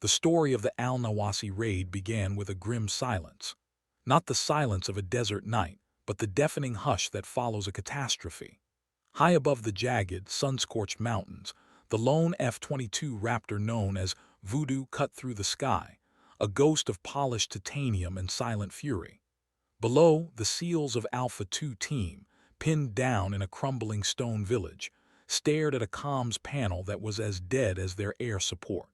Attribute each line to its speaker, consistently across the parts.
Speaker 1: The story of the Al-Nawasi raid began with a grim silence. Not the silence of a desert night, but the deafening hush that follows a catastrophe. High above the jagged, sun-scorched mountains, the lone F-22 Raptor known as Voodoo cut through the sky, a ghost of polished titanium and silent fury. Below, the SEALs of Alpha 2 Team, pinned down in a crumbling stone village, stared at a comms panel that was as dead as their air support.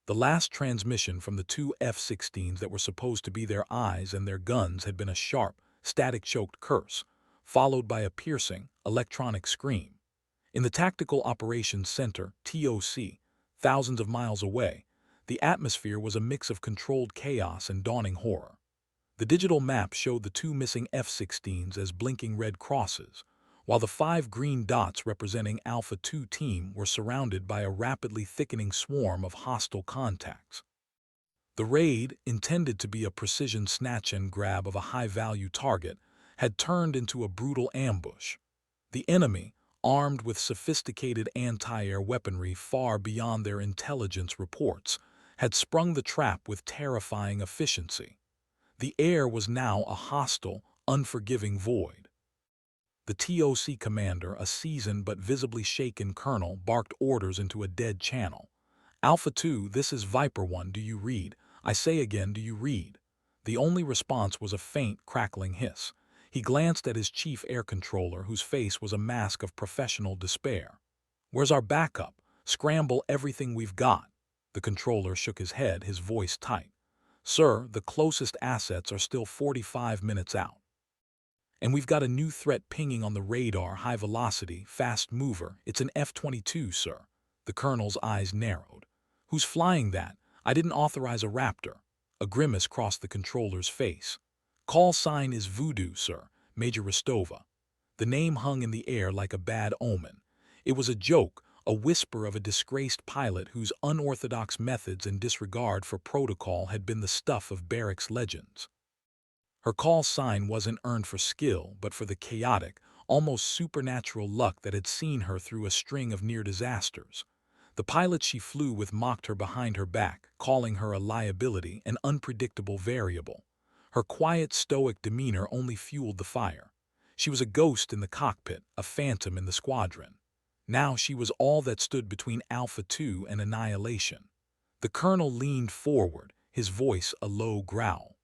Speaker 1: The last transmission from the two F-16s that were supposed to be their eyes and their guns had been a sharp, static-choked curse, followed by a piercing, electronic scream. In the Tactical Operations Center, TOC, thousands of miles away, the atmosphere was a mix of controlled chaos and dawning horror. The digital map showed the two missing F-16s as blinking red crosses, while the 5 green dots representing Alpha 2 Team were surrounded by a rapidly thickening swarm of hostile contacts. The raid, intended to be a precision snatch and grab of a high-value target, had turned into a brutal ambush. The enemy, armed with sophisticated anti-air weaponry far beyond their intelligence reports, had sprung the trap with terrifying efficiency. The air was now a hostile, unforgiving void. The TOC commander, a seasoned but visibly shaken colonel, barked orders into a dead channel. "Alpha 2, this is Viper 1, do you read? I say again, do you read?" The only response was a faint, crackling hiss. He glanced at his chief air controller, whose face was a mask of professional despair. "Where's our backup? Scramble everything we've got." The controller shook his head, his voice tight. "Sir, the closest assets are still 45 minutes out. And we've got a new threat pinging on the radar, high velocity, fast mover. It's an F-22, sir." The colonel's eyes narrowed. "Who's flying that? I didn't authorize a Raptor." A grimace crossed the controller's face. "Call sign is Voodoo, sir, Major Rostova." The name hung in the air like a bad omen. It was a joke, a whisper of a disgraced pilot whose unorthodox methods and disregard for protocol had been the stuff of barracks legends. Her call sign wasn't earned for skill, but for the chaotic, almost supernatural luck that had seen her through a string of near disasters. The pilots she flew with mocked her behind her back, calling her a liability, an unpredictable variable. Her quiet, stoic demeanor only fueled the fire. She was a ghost in the cockpit, a phantom in the squadron. Now she was all that stood between Alpha 2 and annihilation. The colonel leaned forward, his voice a low growl.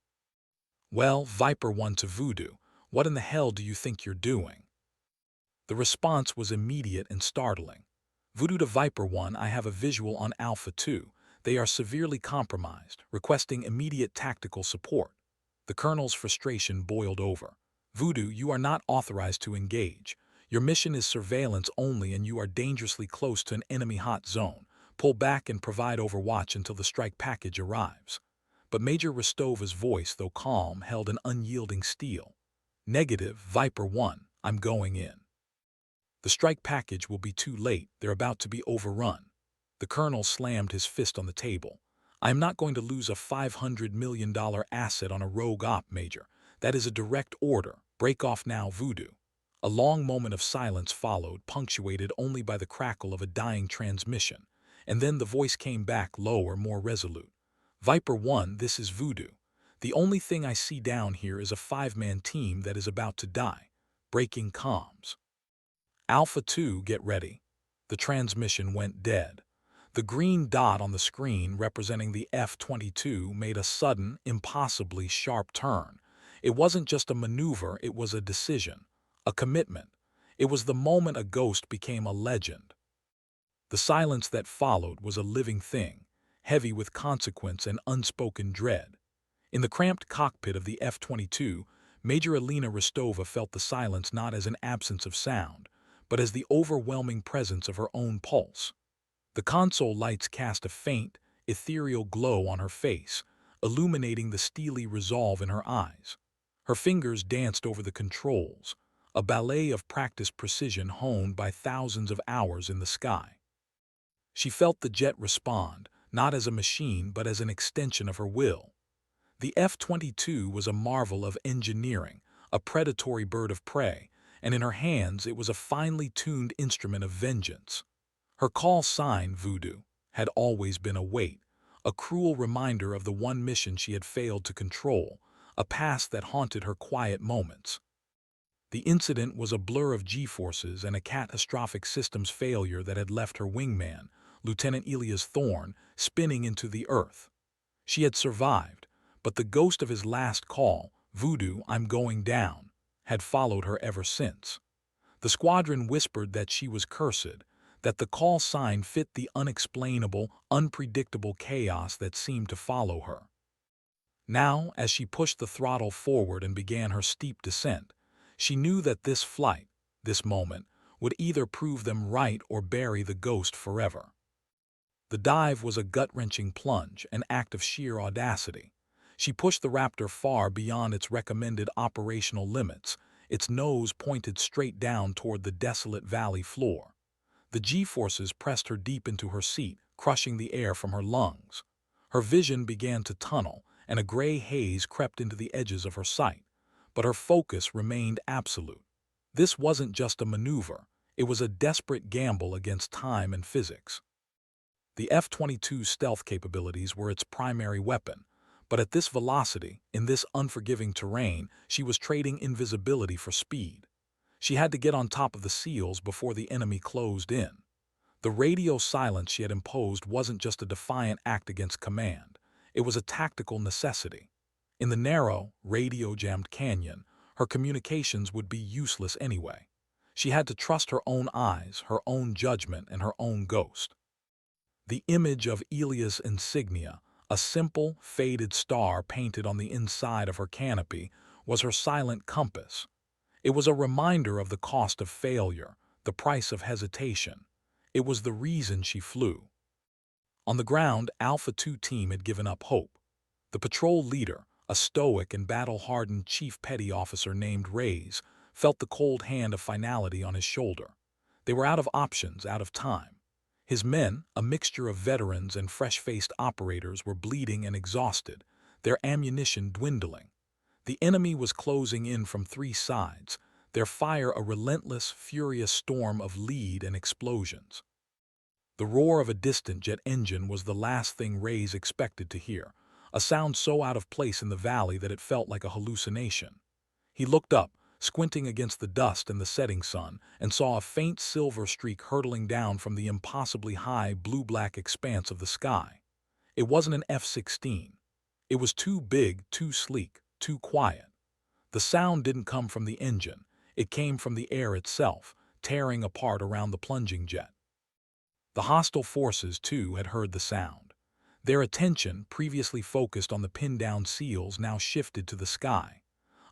Speaker 1: "Well, Viper 1 to Voodoo, what in the hell do you think you're doing?" The response was immediate and startling. "Voodoo to Viper 1, I have a visual on Alpha 2. They are severely compromised, requesting immediate tactical support." The colonel's frustration boiled over. "Voodoo, you are not authorized to engage. Your mission is surveillance only and you are dangerously close to an enemy hot zone. Pull back and provide overwatch until the strike package arrives." But Major Rostova's voice, though calm, held an unyielding steel. "Negative, Viper 1, I'm going in. The strike package will be too late, they're about to be overrun." The colonel slammed his fist on the table. "I am not going to lose a $500 million asset on a rogue op, Major. That is a direct order. Break off now, Voodoo." A long moment of silence followed, punctuated only by the crackle of a dying transmission, and then the voice came back lower, more resolute. "Viper 1, this is Voodoo. The only thing I see down here is a 5-man team that is about to die. Breaking comms. Alpha 2, get ready." The transmission went dead. The green dot on the screen representing the F-22 made a sudden, impossibly sharp turn. It wasn't just a maneuver, it was a decision, a commitment. It was the moment a ghost became a legend. The silence that followed was a living thing, heavy with consequence and unspoken dread. In the cramped cockpit of the F-22, Major Elena Rostova felt the silence not as an absence of sound, but as the overwhelming presence of her own pulse. The console lights cast a faint, ethereal glow on her face, illuminating the steely resolve in her eyes. Her fingers danced over the controls, a ballet of practiced precision honed by thousands of hours in the sky. She felt the jet respond, not as a machine but as an extension of her will. The F-22 was a marvel of engineering, a predatory bird of prey, and in her hands it was a finely tuned instrument of vengeance. Her call sign, Voodoo, had always been a weight, a cruel reminder of the one mission she had failed to control, a past that haunted her quiet moments. The incident was a blur of G-forces and a catastrophic systems failure that had left her wingman, Lieutenant Elias Thorne, spinning into the earth. She had survived, but the ghost of his last call, "Voodoo, I'm going down," had followed her ever since. The squadron whispered that she was cursed, that the call sign fit the unexplainable, unpredictable chaos that seemed to follow her. Now, as she pushed the throttle forward and began her steep descent, she knew that this flight, this moment, would either prove them right or bury the ghost forever. The dive was a gut-wrenching plunge, an act of sheer audacity. She pushed the Raptor far beyond its recommended operational limits, its nose pointed straight down toward the desolate valley floor. The G-forces pressed her deep into her seat, crushing the air from her lungs. Her vision began to tunnel, and a gray haze crept into the edges of her sight. But her focus remained absolute. This wasn't just a maneuver, it was a desperate gamble against time and physics. The F-22's stealth capabilities were its primary weapon, but at this velocity, in this unforgiving terrain, she was trading invisibility for speed. She had to get on top of the SEALs before the enemy closed in. The radio silence she had imposed wasn't just a defiant act against command, it was a tactical necessity. In the narrow, radio-jammed canyon, her communications would be useless anyway. She had to trust her own eyes, her own judgment, and her own ghost. The image of Elia's insignia, a simple, faded star painted on the inside of her canopy, was her silent compass. It was a reminder of the cost of failure, the price of hesitation. It was the reason she flew. On the ground, Alpha 2 team had given up hope. The patrol leader, a stoic and battle-hardened chief petty officer named Reyes, felt the cold hand of finality on his shoulder. They were out of options, out of time. His men, a mixture of veterans and fresh-faced operators, were bleeding and exhausted, their ammunition dwindling. The enemy was closing in from three sides, their fire a relentless, furious storm of lead and explosions. The roar of a distant jet engine was the last thing Reyes expected to hear, a sound so out of place in the valley that it felt like a hallucination. He looked up, squinting against the dust and the setting sun, and saw a faint silver streak hurtling down from the impossibly high blue-black expanse of the sky. It wasn't an F-16. It was too big, too sleek, too quiet. The sound didn't come from the engine. It came from the air itself, tearing apart around the plunging jet. The hostile forces, too, had heard the sound. Their attention, previously focused on the pinned-down SEALs, now shifted to the sky.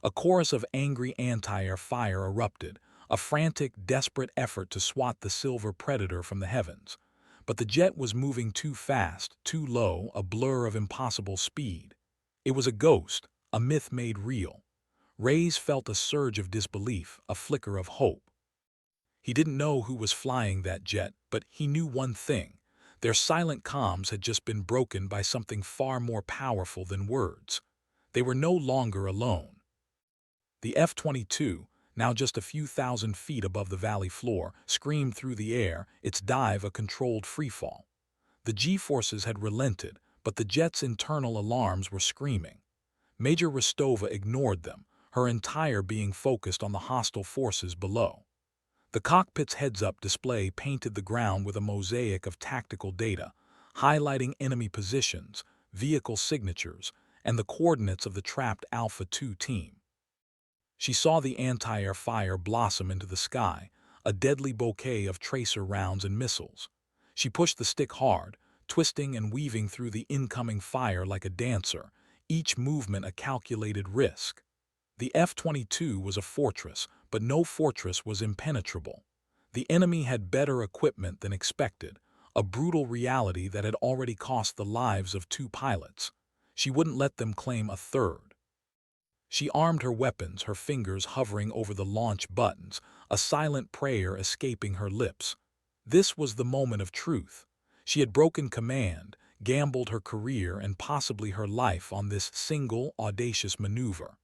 Speaker 1: A chorus of angry anti-air fire erupted, a frantic, desperate effort to swat the silver predator from the heavens. But the jet was moving too fast, too low, a blur of impossible speed. It was a ghost, a myth made real. Reyes felt a surge of disbelief, a flicker of hope. He didn't know who was flying that jet, but he knew one thing. Their silent comms had just been broken by something far more powerful than words. They were no longer alone. The F-22, now just a few thousand feet above the valley floor, screamed through the air, its dive a controlled freefall. The G-forces had relented, but the jet's internal alarms were screaming. Major Rostova ignored them, her entire being focused on the hostile forces below. The cockpit's heads-up display painted the ground with a mosaic of tactical data, highlighting enemy positions, vehicle signatures, and the coordinates of the trapped Alpha 2 team. She saw the anti-air fire blossom into the sky, a deadly bouquet of tracer rounds and missiles. She pushed the stick hard, twisting and weaving through the incoming fire like a dancer, each movement a calculated risk. The F-22 was a fortress, but no fortress was impenetrable. The enemy had better equipment than expected, a brutal reality that had already cost the lives of 2 pilots. She wouldn't let them claim a third. She armed her weapons, her fingers hovering over the launch buttons, a silent prayer escaping her lips. This was the moment of truth. She had broken command, gambled her career and possibly her life on this single, audacious maneuver.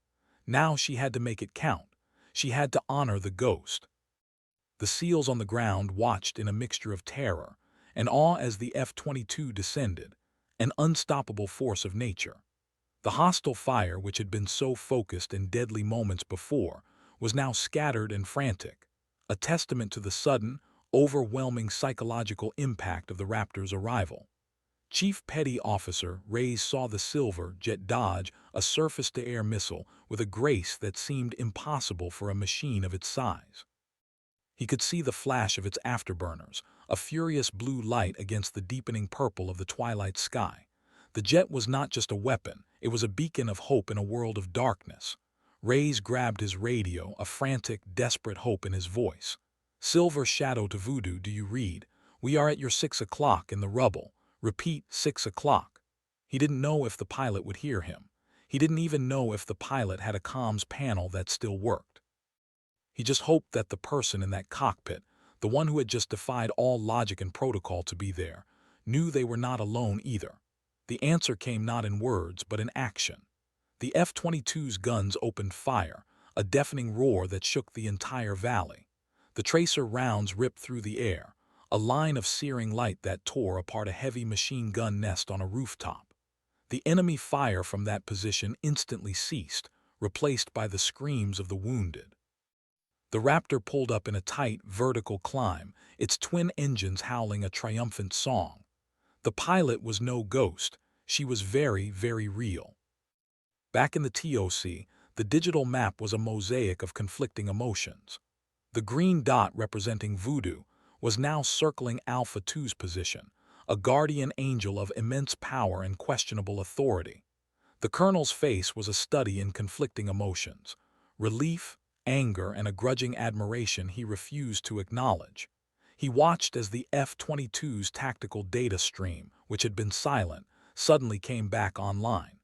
Speaker 1: Now she had to make it count. She had to honor the ghost. The SEALs on the ground watched in a mixture of terror and awe as the F-22 descended. an unstoppable force of nature. The hostile fire, which had been so focused in deadly moments before, was now scattered and frantic, a testament to the sudden, overwhelming psychological impact of the Raptor's arrival. Chief Petty Officer Reyes saw the silver jet dodge a surface-to-air missile with a grace that seemed impossible for a machine of its size. He could see the flash of its afterburners, a furious blue light against the deepening purple of the twilight sky. The jet was not just a weapon, it was a beacon of hope in a world of darkness. Reyes grabbed his radio, a frantic, desperate hope in his voice. "Silver Shadow to Voodoo, do you read? We are at your 6 o'clock in the rubble. Repeat, 6 o'clock." He didn't know if the pilot would hear him. He didn't even know if the pilot had a comms panel that still worked. He just hoped that the person in that cockpit, the one who had just defied all logic and protocol to be there, knew they were not alone either. The answer came not in words, but in action. The F-22's guns opened fire, a deafening roar that shook the entire valley. The tracer rounds ripped through the air, a line of searing light that tore apart a heavy machine gun nest on a rooftop. The enemy fire from that position instantly ceased, replaced by the screams of the wounded. The Raptor pulled up in a tight, vertical climb, its twin engines howling a triumphant song. The pilot was no ghost. She was very, very real. Back in the TOC, the digital map was a mosaic of conflicting emotions. The green dot representing Voodoo was now circling Alpha 2's position, a guardian angel of immense power and questionable authority. The colonel's face was a study in conflicting emotions: relief, anger, and a grudging admiration he refused to acknowledge. He watched as the F-22's tactical data stream, which had been silent, suddenly came back online.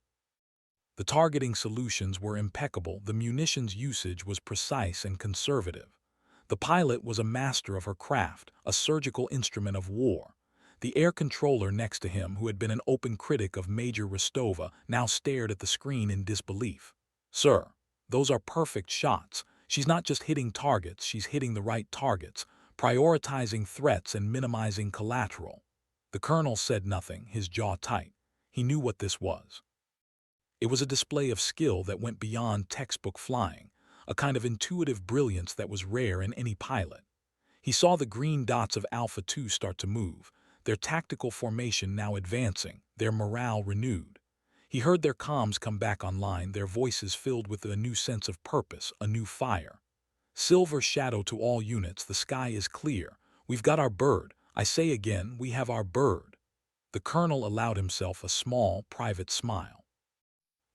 Speaker 1: The targeting solutions were impeccable, the munitions usage was precise and conservative. The pilot was a master of her craft, a surgical instrument of war. The air controller next to him, who had been an open critic of Major Rostova, now stared at the screen in disbelief. "Sir, those are perfect shots. She's not just hitting targets, she's hitting the right targets, prioritizing threats and minimizing collateral." The colonel said nothing, his jaw tight. He knew what this was. It was a display of skill that went beyond textbook flying, a kind of intuitive brilliance that was rare in any pilot. He saw the green dots of Alpha 2 start to move, their tactical formation now advancing, their morale renewed. He heard their comms come back online, their voices filled with a new sense of purpose, a new fire. "Silver Shadow to all units, the sky is clear. We've got our bird. I say again, we have our bird." The colonel allowed himself a small, private smile.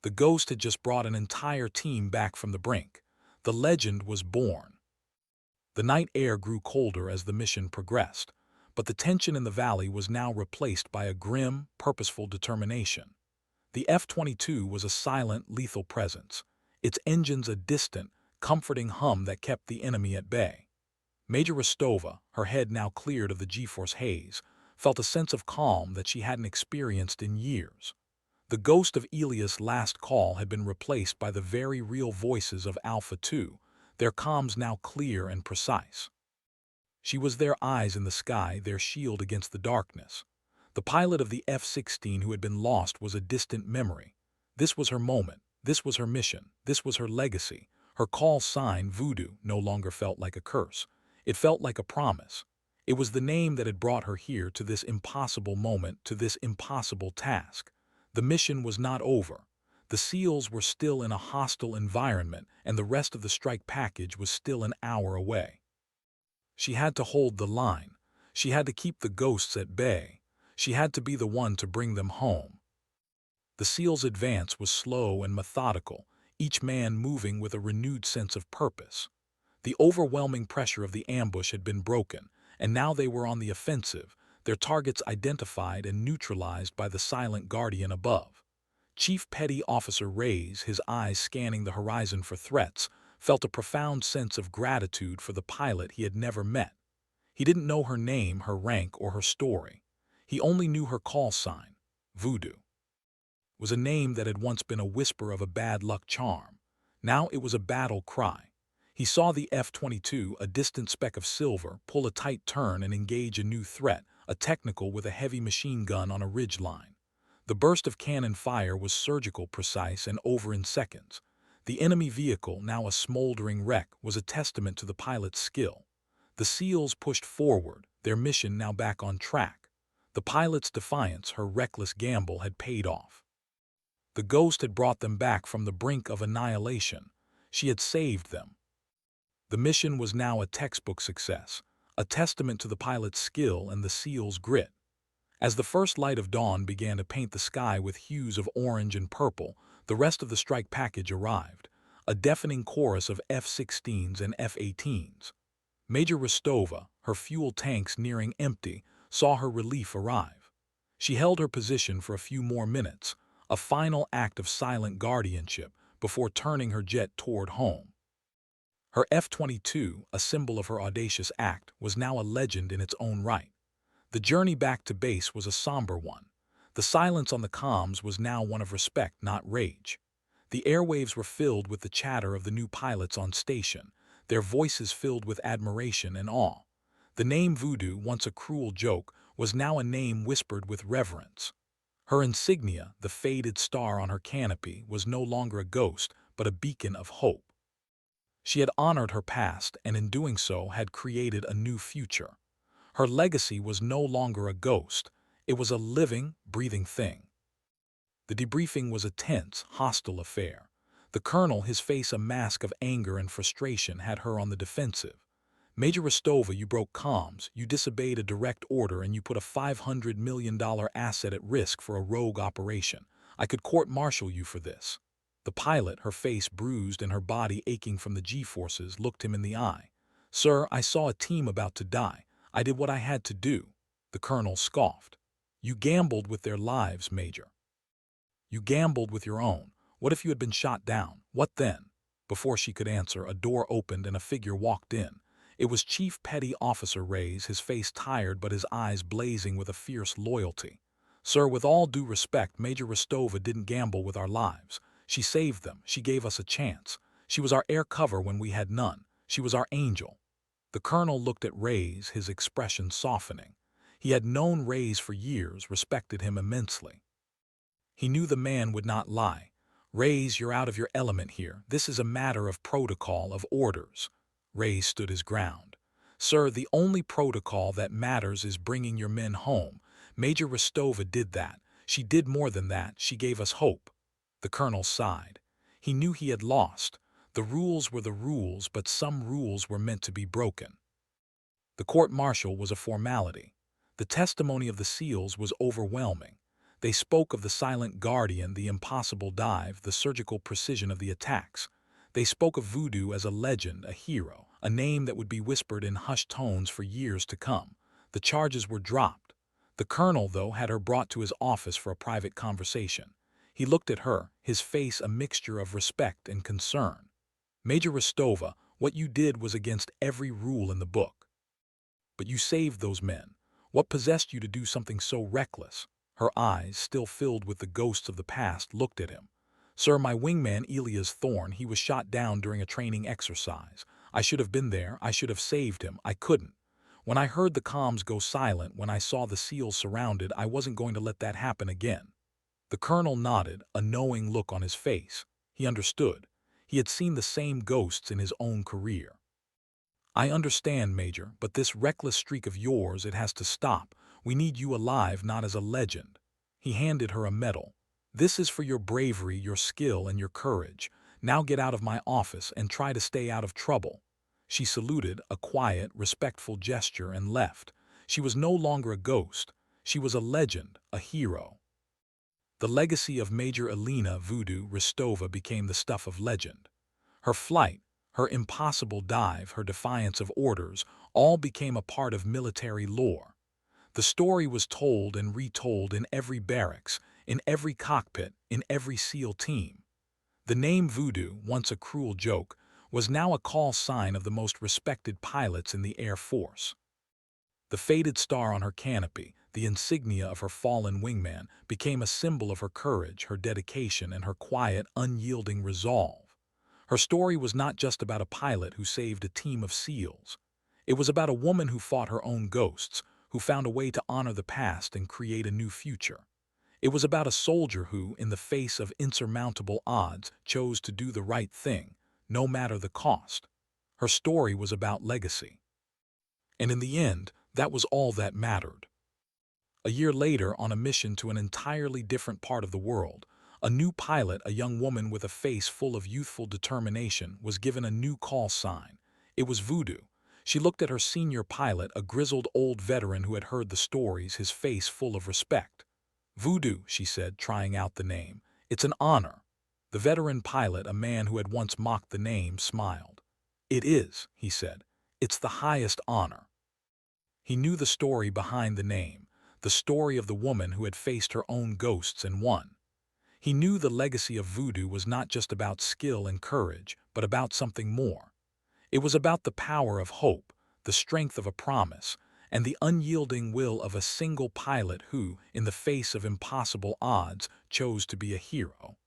Speaker 1: The Ghost had just brought an entire team back from the brink. The legend was born. The night air grew colder as the mission progressed, but the tension in the valley was now replaced by a grim, purposeful determination. The F-22 was a silent, lethal presence, its engines a distant, comforting hum that kept the enemy at bay. Major Rostova, her head now cleared of the G-force haze, felt a sense of calm that she hadn't experienced in years. The ghost of Elia's last call had been replaced by the very real voices of Alpha 2, their comms now clear and precise. She was their eyes in the sky, their shield against the darkness. The pilot of the F-16 who had been lost was a distant memory. This was her moment, this was her mission, this was her legacy. Her call sign, Voodoo, no longer felt like a curse. It felt like a promise. It was the name that had brought her here, to this impossible moment, to this impossible task. The mission was not over. The SEALs were still in a hostile environment, and the rest of the strike package was still an hour away. She had to hold the line. She had to keep the ghosts at bay. She had to be the one to bring them home. The SEALs' advance was slow and methodical, each man moving with a renewed sense of purpose. The overwhelming pressure of the ambush had been broken, and now they were on the offensive, their targets identified and neutralized by the silent guardian above. Chief Petty Officer Reyes, his eyes scanning the horizon for threats, felt a profound sense of gratitude for the pilot he had never met. He didn't know her name, her rank, or her story. He only knew her call sign, Voodoo. It was a name that had once been a whisper of a bad luck charm. Now it was a battle cry. He saw the F-22, a distant speck of silver, pull a tight turn and engage a new threat, a technical with a heavy machine gun on a ridge line. The burst of cannon fire was surgical, precise, and over in seconds. The enemy vehicle, now a smoldering wreck, was a testament to the pilot's skill. The SEALs pushed forward, their mission now back on track. The pilot's defiance, her reckless gamble, had paid off. The Ghost had brought them back from the brink of annihilation. She had saved them. The mission was now a textbook success, a testament to the pilot's skill and the SEAL's grit. As the first light of dawn began to paint the sky with hues of orange and purple, the rest of the strike package arrived, a deafening chorus of F-16s and F-18s. Major Rostova, her fuel tanks nearing empty, saw her relief arrive. She held her position for a few more minutes, a final act of silent guardianship, before turning her jet toward home. Her F-22, a symbol of her audacious act, was now a legend in its own right. The journey back to base was a somber one. The silence on the comms was now one of respect, not rage. The airwaves were filled with the chatter of the new pilots on station, their voices filled with admiration and awe. The name Voodoo, once a cruel joke, was now a name whispered with reverence. Her insignia, the faded star on her canopy, was no longer a ghost, but a beacon of hope. She had honored her past and in doing so had created a new future. Her legacy was no longer a ghost, it was a living, breathing thing. The debriefing was a tense, hostile affair. The colonel, his face a mask of anger and frustration, had her on the defensive. Major Rostova, you broke comms, you disobeyed a direct order, and you put a $500 million asset at risk for a rogue operation. I could court-martial you for this. The pilot, her face bruised and her body aching from the G-forces, looked him in the eye. Sir, I saw a team about to die. I did what I had to do. The colonel scoffed. You gambled with their lives, Major. You gambled with your own. What if you had been shot down? What then? Before she could answer, a door opened and a figure walked in. It was Chief Petty Officer Reyes, his face tired but his eyes blazing with a fierce loyalty. Sir, with all due respect, Major Rostova didn't gamble with our lives. She saved them. She gave us a chance. She was our air cover when we had none. She was our angel. The colonel looked at Reyes, his expression softening. He had known Reyes for years, respected him immensely. He knew the man would not lie. Reyes, you're out of your element here. This is a matter of protocol, of orders. Reyes stood his ground. Sir, the only protocol that matters is bringing your men home. Major Rostova did that. She did more than that. She gave us hope. The colonel sighed. He knew he had lost. The rules were the rules, but some rules were meant to be broken. The court-martial was a formality. The testimony of the SEALs was overwhelming. They spoke of the silent guardian, the impossible dive, the surgical precision of the attacks. They spoke of Voodoo as a legend, a hero, a name that would be whispered in hushed tones for years to come. The charges were dropped. The colonel, though, had her brought to his office for a private conversation. He looked at her, his face a mixture of respect and concern. Major Rostova, what you did was against every rule in the book. But you saved those men. What possessed you to do something so reckless? Her eyes, still filled with the ghosts of the past, looked at him. Sir, my wingman Elias Thorne, he was shot down during a training exercise. I should have been there. I should have saved him. I couldn't. When I heard the comms go silent, when I saw the SEALs surrounded, I wasn't going to let that happen again. The colonel nodded, a knowing look on his face. He understood. He had seen the same ghosts in his own career. I understand, Major, but this reckless streak of yours, it has to stop. We need you alive, not as a legend. He handed her a medal. This is for your bravery, your skill, and your courage. Now get out of my office and try to stay out of trouble. She saluted, a quiet, respectful gesture, and left. She was no longer a ghost. She was a legend, a hero. The legacy of Major Elena Voodoo Rostova became the stuff of legend. Her flight, her impossible dive, her defiance of orders, all became a part of military lore. The story was told and retold in every barracks, in every cockpit, in every SEAL team. The name Voodoo, once a cruel joke, was now a call sign of the most respected pilots in the Air Force. The faded star on her canopy, the insignia of her fallen wingman, became a symbol of her courage, her dedication, and her quiet, unyielding resolve. Her story was not just about a pilot who saved a team of SEALs. It was about a woman who fought her own ghosts, who found a way to honor the past and create a new future. It was about a soldier who, in the face of insurmountable odds, chose to do the right thing, no matter the cost. Her story was about legacy. And in the end, that was all that mattered. A year later, on a mission to an entirely different part of the world, a new pilot, a young woman with a face full of youthful determination, was given a new call sign. It was Voodoo. She looked at her senior pilot, a grizzled old veteran who had heard the stories, his face full of respect. "Voodoo," she said, trying out the name. "It's an honor." The veteran pilot, a man who had once mocked the name, smiled. "It is," he said. "It's the highest honor." He knew the story behind the name, the story of the woman who had faced her own ghosts and won. He knew the legacy of Voodoo was not just about skill and courage, but about something more. It was about the power of hope, the strength of a promise, and the unyielding will of a single pilot who, in the face of impossible odds, chose to be a hero.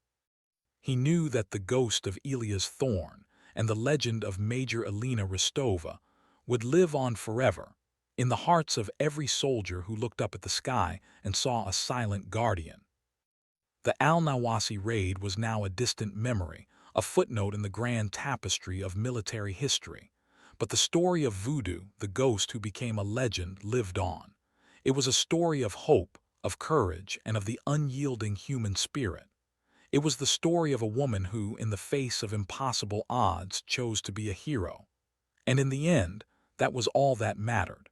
Speaker 1: He knew that the ghost of Elias Thorne and the legend of Major Elena Rostova would live on forever, in the hearts of every soldier who looked up at the sky and saw a silent guardian. The Al-Nawasi raid was now a distant memory, a footnote in the grand tapestry of military history. But the story of Voodoo, the ghost who became a legend, lived on. It was a story of hope, of courage, and of the unyielding human spirit. It was the story of a woman who, in the face of impossible odds, chose to be a hero. And in the end, that was all that mattered.